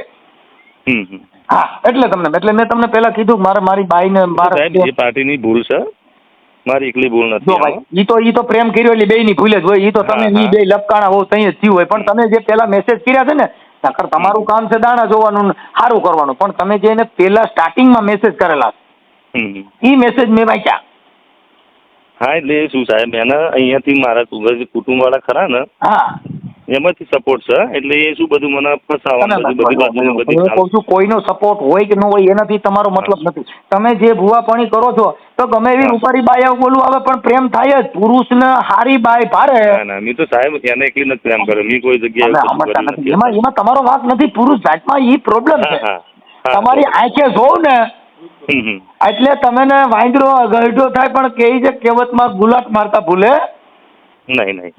હા એટલે મેં તમને પહેલા કીધું મારી બાઈને એ પાર્ટીની ભૂલ છે, મારી એકલી ભૂલ નથી. ઈ તો પ્રેમ કર્યો એટલે બેયની ભૂલ જ હોય. ઈ તો તમે ઈ બે લપકાણા હોવ તઈ જ થયું હોય. પણ તમે જે પેલા મેસેજ કર્યા છે ને નકર તમારું કામ છે દાણા જોવાનું સારું કરવાનું, પણ તમે જે એને પેલા સ્ટાર્ટિંગમાં મેસેજ કરેલા ઈ મેસેજ મેં વાંચ્યા. હા એટલે શું સાહેબ એને અહીંયાથી મારા કુટુંબ વાળા ખરા ને હા એમાંથી સપોર્ટ છે એટલે એ શું બધું મને ફસાવા બધી બાજુ બધી હું કહું છું કોઈનો સપોર્ટ હોય કે ન હોય એનાથી તમારો મતલબ નથી. તમે જે ભૂવાપણી કરો છો તો ગમે એવી રૂપારી બાઈ બોલું આવે પણ પ્રેમ થાય જ. પુરુષને હારી બાઈ ભારે. ના મેં તો સાહેબ એને એકલી નથી પ્રેમ કર્યો, મેં કોઈ જગ્યાએ સમજતા નથી. એમાં તમારો વાંક નથી. પુરુષ જાતમાં ઈ પ્રોબ્લેમ છે. તમારી આંખે જોવ ને એટલે તમે ને વાંદરો ગરઢો થાય પણ કહે છે કહેવતમાં ગુલાટ મારતા ભૂલે નહીં.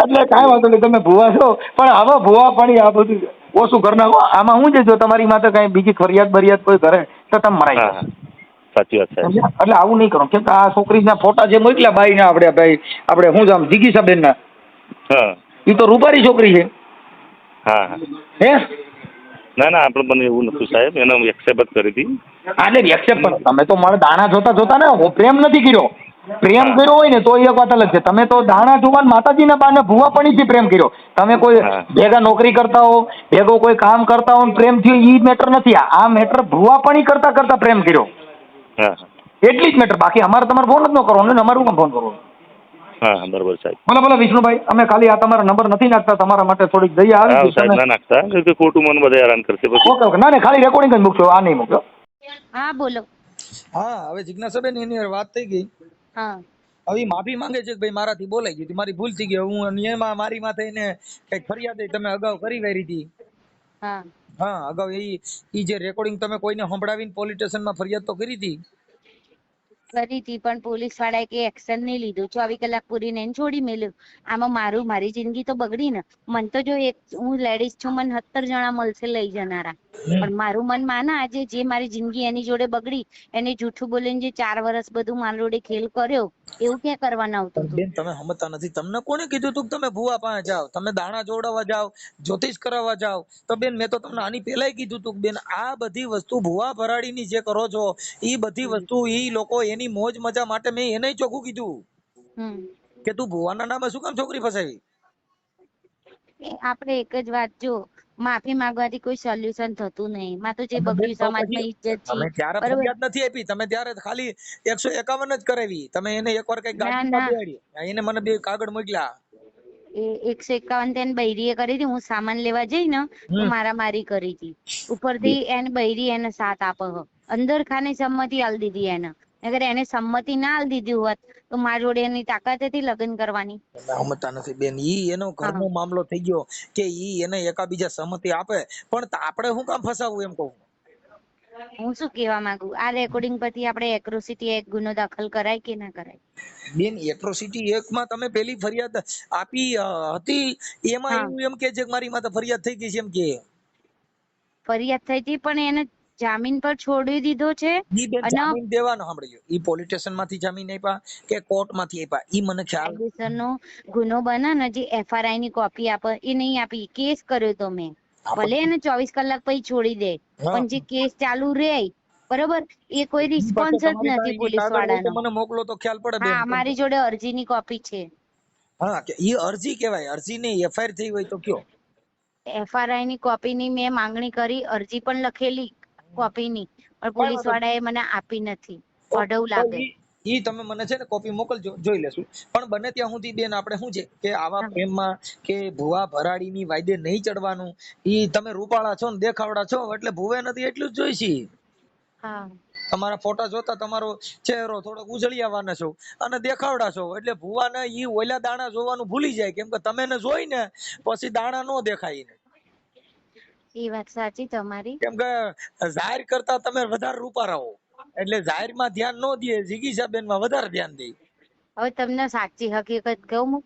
એટલે કાંઈ વાંધો નહીં. તમે ભૂવા છો પણ હવે ભૂવા પાણી આ બધું ઓછું કરી નાખો. આમાં શું છે જો તમારી માથે કઈ બીજી ફરિયાદ બરિયાદ કોઈ કરે તો તમે મરાઈ જાઓ. સાચી વાત છે. એટલે આવું નહીં કરો. કેમ કે આ છોકરીના ફોટા જે મોકલ્યા બાઈ ના આપણે શું જામ જીગીસાબેન ના એ તો રૂપારી છોકરી છે. હે ના આપણે પણ એવું નતું સાહેબ, એને એક્સેપ્ટ કરી હતી. એટલે એક્સેપ્ટ કરો. તમે તો મારે દાણા જોતા ને પ્રેમ નથી કર્યો. પ્રેમ કર્યો હોય ને તો એક વાત અલગ છે. તમે તો દાણા જોવા માતાજીના બાને ભૂવાપણીથી પ્રેમ કર્યો. તમે કોઈ ભેગા નોકરી કરતા હો, ભેગો કોઈ કામ કરતા હો, પ્રેમ થયો એ મેટર નથી. આ મેટર ભૂવાપણી કરતા પ્રેમ કર્યો એટલી જ મેટર. બાકી અમારે તમારે ફોન જ ન કરવાનો ને અમારું પણ ફોન કરવાનો. બરોબર સાહેબ. ભલે વિષ્ણુભાઈ, અમે ખાલી આ તમારા નંબર નથી નાખતા. તમારા માટે થોડીક દયા આવી સાહેબ ના નાખતા, ખોટું મને બધા હેરાન કરશે. ઓકે ના ખાલી રેકોર્ડિંગ જ મૂકશો, આ નહીં મૂકશો. હા બોલો. હા હવે જિજ્ઞાસાબેન એની વાત થઈ ગઈ. હા હવે માફી માંગે છે કે ભાઈ મારાથી બોલાઈ ગયું, મારી ભૂલ થઈ ગઈ. હું નિયમમાં મારી માથે એને કઈક ફરિયાદ તમે અગાઉ કરી વારી હતી. હા અગાઉ એ જે રેકોર્ડિંગ તમે કોઈને સંભળાવીને પોલીસ સ્ટેશનમાં ફરિયાદ તો કરી હતી પણ પોલીસ વાળાએ કઈ એક્શન નહીં લીધું. 24 કલાક પૂરીને એને છોડી મેલ્યું. આમાં મારી જિંદગી તો બગડી ને. મન તો જો હું લેડીઝ છું, મને 17 જણા મળશે લઈ જનારા, પણ મારું મન માના આજે જે મારી જિંદગી એની જોડે બગડી, એને જૂઠું બોલીને જે 4 વર્ષ બધું મારી જોડે ખેલ કર્યો, એવું ક્યાં કરવાનું આવતું હતું? બેન તમે સમજતા નથી. તમને કોને કીધું તું તમે ભૂવા પાસે જાઓ, તમે દાણા જોડાવા જાઓ, જ્યોતિષ કરાવવા જાઓ? તો બેન મેં તો તમને આની પહેલા કીધું તું બેન આ બધી વસ્તુ ભૂવા ભરાડીની જે કરો છો એ બધી વસ્તુ એ લોકો એની મોજ મજા માટે મેં એને ચોખ્ખું કીધું કે તું ભૂવાના નામે શું કામ છોકરી ફસાવી. આપણે એક જ વાત, જો માફી માંગવાથી કોઈ સોલ્યુશન થતું નહીં. માં તો જે બગડ્યું સમાજમાં ઇજ્જત છે. તમે ત્યારે ફરિયાદ નથી આપી, તમે ત્યારે ખાલી 151 જ કરાવી. તમે એને એકવાર કઈ ગાડી બેહાડી, એને મને 2 કાગળ મોકલ્યા. એ 151 તેને બૈરીએ કરી હતી. હું સામાન લેવા જઈ ને તો મારામારી કરી હતી. ઉપરથી એને બૈરી એને સાથ આપો, અંદર ખાને સંમતિ આલ દીધી એને. અગર એને સંમતિ ના આલ દીધી હોત તો મારી જોડે એની તાકાત હતી લગ્ન કરવાની. સમજતા નથી બેન. ઈ એનો ઘરનો મામલો થઈ ગયો કે ઈ એને એકાબીજા સહમતિ આપે, પણ આપણે શું કામ ફસાવવું એમ કહું. હું શું કેવા માંગુ, આ રેકોર્ડિંગ પરથી આપણે એટ્રોસિટી એક ગુનો દાખલ કરાય કે ના કરાય? બેન એટ્રોસિટી 1 માં તમે પેલી ફરિયાદ આપી હતી, એમાં એવું એમ કે છે કે મારી માથે ફરિયાદ થઈ ગઈ છે એમ કે ફરિયાદ થઈ હતી, પણ એને જામીન પર છોડી દીધો છે. જામીન દેવાનો સાંભળ્યો, ઈ પોલીસ સ્ટેશન માંથી જામીન આપ્યા કે કોર્ટ માંથી આપ્યા ઈ મને ખ્યાલ. કાયદેસરનો ગુનો બને ને, જે એફઆરઆઈ ની કોપી આપે એ નહીં આપી. કેસ કર્યો તો મેં, ભલે એને 24 કલાક પછી છોડી દે, પણ જે કેસ ચાલુ રહે બરોબર, એ કોઈ રિસ્પોન્સ જ નથી પોલીસ વાળાનો. મને મોકલો તો ખ્યાલ પડે. હા મારી જોડે અરજી ની કોપી છે. હા કે ઈ અરજી કહેવાય, અરજી નહીં એફઆઈઆર થઈ હોય તો કયો. એફઆરઆઈ ની કોપી ની મેં માંગણી કરી, અરજી પણ લખેલી કોપી ની, પણ પોલીસ વાળાએ મને આપી નથી. અઢવ લાગે. ઈ તમે મને છે ને કોપી મોકલજો, જોઈ લેશું. પણ બને ત્યાં સુધી બેન આપણે શું છે કે આવા પ્રેમમાં કે ભૂવા ભરાડીની વાયદે નહીં ચડવાનું. ઈ તમે રૂપાળા છો ને દેખાવડા છો એટલે ભૂવે નથી એટલું જ જોઈશે. તમારા ફોટા જોતા તમારો ચહેરો થોડો ઉજળિયાવાના છો અને દેખાવડા છો એટલે ભૂવાને ઈ ઓલા દાણા જોવાનું ભૂલી જાય, કેમ કે તમે ને જોઈ ને પછી દાણા નો દેખાય. એ વાત સાચી તમારી. કેમ કે જાહેર કરતા તમે વધારે રૂપાળા હો એટલે જાહેર માં ધ્યાન નો દે, જીગીસાબેન માં વધારે ધ્યાન દે. હવે તમને સાચી હકીકત કહું,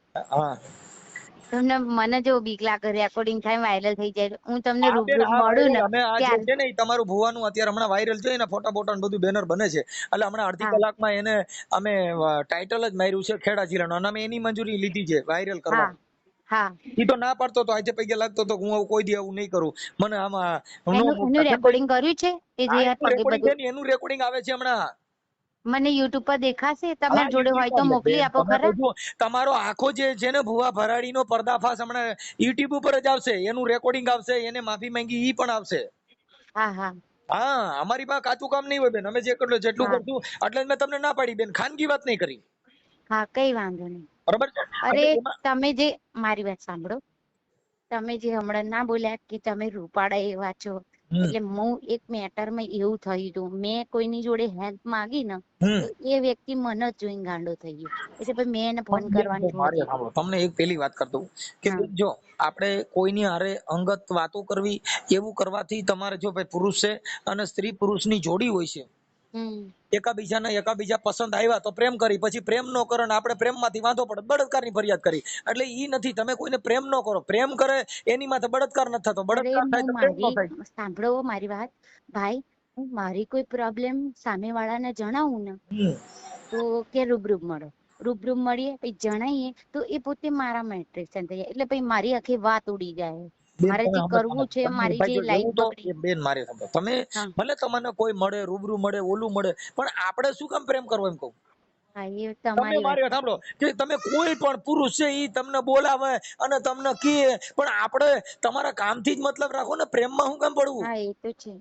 તમને મને જો બીક લાગે રેકોર્ડિંગ થાય વાયરલ થઈ જાય, હું તમને રૂબરૂ મળું ને અમે આ જે છે ને તમારું ભુવાનું અત્યારે હમણાં વાયરલ છે ને ફોટા બોટા બધું બેનર બને છે, એટલે હમણાં અડધી કલાકમાં એને અમે ટાઇટલ જ માર્યું છે ખેડા જિલ્લાનો, અને અમે એની મંજૂરી લીધી છે વાયરલ કરવા. ઈ તો ના પાડતો તો આજે પૈકી લાગતો તો હું કોઈ દી આવું નહીં કરું. મને આમાં એનું રેકોર્ડિંગ કર્યું છે એ જે એનું રેકોર્ડિંગ આવે છે હમણાં. મને YouTube પર દેખાશે? તમે જોડે હોય તો મોકલી આપો ખરા. તમારો આખો જે છે ને ભુવા ભરાડીનો પર્દાફાશ હમણાં YouTube ઉપર જ આવશે, એનું રેકોર્ડિંગ આવશે, એને માફી માંગી ઈ પણ આવશે. હા અમારી પાસે કાચું કામ નહીં હોય બેન, અમે જેટલું કરશું એટલે મેં તમને ના પાડી બેન, ખાનગી વાત નહીં કરી. હા કઈ વાંધો નહીં. બરોબર છે. અરે એટલે એમાં તમે જે મારી વાત સાંભળો, તમે જે હમણાં ના બોલ્યા કે તમે રૂપાળા એવા છો, એટલે હું એક મેટરમાં એવું થયું હતું, મેં કોઈની જોડે હેલ્પ માંગી ને હમ તો એ વ્યક્તિ મને જ જોઈને ગાંડો થઈ ગયો, એટલે પછી મેં એને ફોન પણ બેન જો કરવાનું છોડી મારે દીધું. સાંભળો, તમને એક પેલી વાત કરતો કે હા બેન જો આપણે કોઈની હારે અંગત વાતો કરવી એવું કરવાથી તમારે જો ભાઈ પુરુષ છે અને સ્ત્રી પુરુષની જોડી હોય છે, હમ એકાબીજા પસંદ આવ્યા તો પ્રેમ કરી, પછી પ્રેમ નો કરો ને આપણે પ્રેમમાંથી વાંધો પડે બળાત્કારની ફરિયાદ કરી, એટલે ઈ નથી. તમે કોઈને પ્રેમ ન કરો, પ્રેમ કરે એની માથે બળાત્કાર નથી થતો, અરે બળાત્કાર થાય હું તો પ્રેમ નો મારી થાય. સાંભળો મારી વાત ભાઈ, હું મારી કોઈ પ્રોબ્લેમ સામે વાળાને જણાવું ને હમ તો કે રૂબરૂ મળો, રૂબરૂ મળીએ પછી જણાઈએ તો એ પોતે મારા મેટ્રિક્સ થઈ જાય, એટલે પછી મારી આખી વાત ઉડી જાય. બેન મારે તમે જે સાંભળો, કરવું છે, તમે મારી ભાઈ જે જો લાઈફ એવું તો બગડી. એ બેન મારે સાંભળો, તમે હા ભલે તમને કોઈ મળે, રૂબરૂ મળે, ઓલું મળે, પણ આપણે શું કામ પ્રેમ કરવો એમ કહું. હા એ તમે તમારી વાત મારી વાત સાંભળો કે તમે કોઈ પણ પુરુષ છે ઈ તમને બોલાવે અને તમને કહે, પણ આપણે તમારા કામથી જ મતલબ રાખો ને, પ્રેમમાં શું કામ પડવું. હા એ તો છે.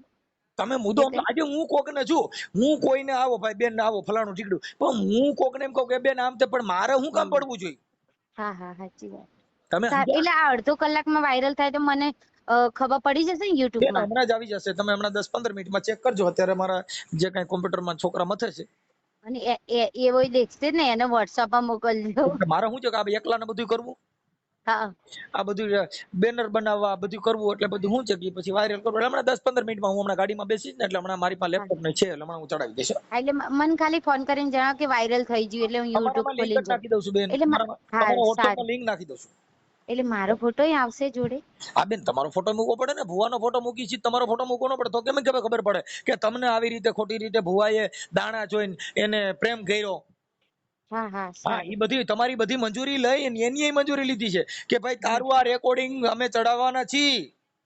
તમે મુદ્દો એ તો આજે હું કોકને છું, હું કોઈને આવો ભાઈ બેન આવો ફલાણું ઠીકડું, પણ હું કોકને એમ કહું કે બેન આમ તે, પણ મારે શું કામ હમ પડવું જોઈએ. હા હા સાચી વાત. તમે સમજ્યા? એટલે આ અડધો કલાકમાં વાયરલ થાય તો મને ખબર પડી જશે ને બેન યુટ્યુબમાં. હમણાં જ આવી જશે, તમે હમણાં 10-15 મિનિટમાં ચેક કરજો. અત્યારે મારા જે કઈ કોમ્પ્યુટરમાં છોકરા મથે છે, અને એવો દેખશે ને એને વોટ્સઅપમાં મોકલજો. એટલે મારે શું છે કે આ એકલાને બધું કરવું, હા આ બધું બેનર બનાવવા બધું કરવું, એટલે બધું શું છે કે પછી વાયરલ કરવું. એટલે હમણાં 10-15 મિનિટમાં હું હમણાં ગાડીમાં બેસીશ ને, એટલે હમણાં મારી પાસે હા લેપટોપ ને છે, એટલે હમણાં હું ચડાવી દઈશ. એટલે મને ખાલી ફોન કરીને જણાવો કે વાયરલ થઈ ગયું, એટલે હું યુટ્યુબ તમારામાં લિંક જ ખોલીને જોઉં. નાખી દઉં છું બેન, એટલે હા તમારા સારું, વોટ્સએપમાં લિંક નાખી દઉં છું. એટલે મારો ફોટો આવશે જોડે. હા બેન, તમારો ફોટો મૂકવો પડે ને, ભુવાનો ફોટો મૂકી છે, તમારો ફોટો મૂકવો ન પડે તો કેમ ખબર પડે કે તમને આવી રીતે ખોટી રીતે ભુવાએ દાણા જોઈને એને પ્રેમ કર્યો. હા હા હા, એ સારું. બધી તમારી બધી મંજૂરી લઈ, એની મંજૂરી લીધી છે કે ભાઈ હમ તારું આ રેકોર્ડિંગ અમે ચડાવવાના છીએ.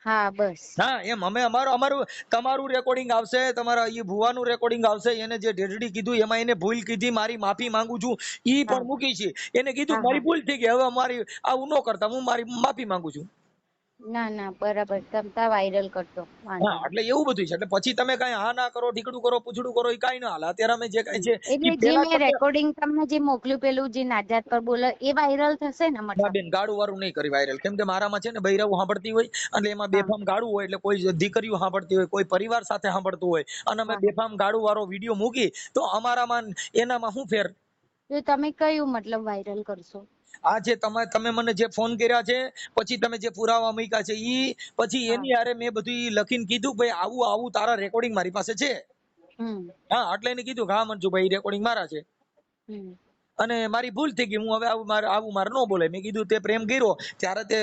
હા બસ. હા એમ અમે અમારું તમારું રેકોર્ડિંગ આવશે, તમારા એ ભુવાનું રેકોર્ડિંગ આવશે, એને જે ઢેઢડી કીધું એમાં એને ભૂલ કીધી, મારી માફી માંગુ છું, ઈ હા પણ મૂકી છે. એને કીધું હા મારી હા ભૂલ થઈ ગઈ, હવે મારી આવું ન કરતા, હું મારી માફી માંગુ છું. ના ના બરાબર, તમતા વાયરલ કરતો વાંધો હા, નહીં. એટલે એવું બધું છે. એટલે પછી તમે કઈ હા ના કરો, ઢીકડું કરો, પૂછડું કરો, એ કઈ ના હાલે. અત્યારે અમે જે કઈ છે એટલે એ જે પેલા મેં તમને રેકોર્ડિંગ તમને જે મોકલ્યું પેલું જે નાજાત પર બોલે એ વાયરલ થશે ને ના મતલબ. બેન, ગાડું વાળું નહીં કરી વાયરલ, કેમ કે મારામાં છે ને બૈરાવું સાંભળતી હોય, અને એમાં હા બેફામ ગાડું હોય, એટલે કોઈ દીકરીઓ સાંભળતી હોય, કોઈ પરિવાર સાથે સાંભળતું હોય, અને અમે હા હા. બેફામ ગાડું વાળો વિડીયો મૂકી તો અમારામાં એનામાં શું ફેર. તો તમે કયું મતલબ વાયરલ કરશો. આ જે તમે મને જે ફોન કર્યા છે, પછી તમે જે પુરાવા મૂક્યા છે, ઈ પછી હા એની હારે મેં બધું ઈ લખીને કીધું ભાઈ આવું આવું તારા રેકોર્ડિંગ મારી પાસે છે. હમ હા, એટલે એને કીધું કે હા મંજુભાઈ રેકોર્ડિંગ મારા છે, હમ અને મારી ભૂલ થઈ ગઈ, હું હવે આવું મારે ન બોલે. મેં કીધું તે પ્રેમ કર્યો ત્યારે તે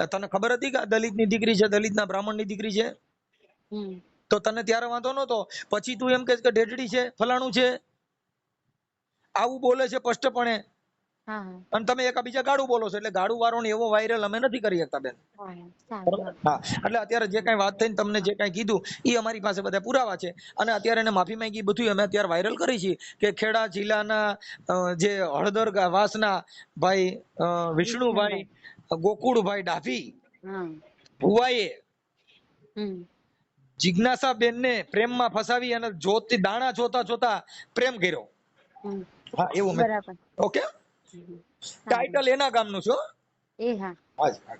તને ખબર હતી કે દલિતની દીકરી છે, દલિતના બ્રાહ્મણની દીકરી છે, હમ તો તને ત્યારે વાંધો નતો. પછી તું એમ કહેશ કે ઢેઢડી છે, ફલાણું છે, આવું બોલે છે સ્પષ્ટપણે, હા હા અને તમે એકાબીજા ગાડું બોલો છો, એટલે ગાડું વાળો એવો વાયરલ અમે નથી કરી શકતા બેન. હા સારું બરોબર. હા. હા, એટલે અત્યારે જે કઈ વાત થઈને તમને જે કઈ કીધું એ અમારી પાસે બધા પુરાવા છે, અને અત્યારે એને માફી માંગી બધું અમે અત્યારે વાયરલ કરી છીએ કે ખેડા જિલ્લાના જે હળદર વાસના ભાઈ વિષ્ણુભાઈ વિષ્ણુભાઈ. ગોકુળભાઈ ડાભી હા ભુવાએ હમ જિજ્ઞાસા બેનને પ્રેમમાં ફસાવી અને દાણા જોતા જોતા પ્રેમ કર્યો. હમ હા, એવું મેં. બરાબર. ઓકે, હમ. સારું ટાઇટલ એના ગામનું છે હો. એ હા. હા.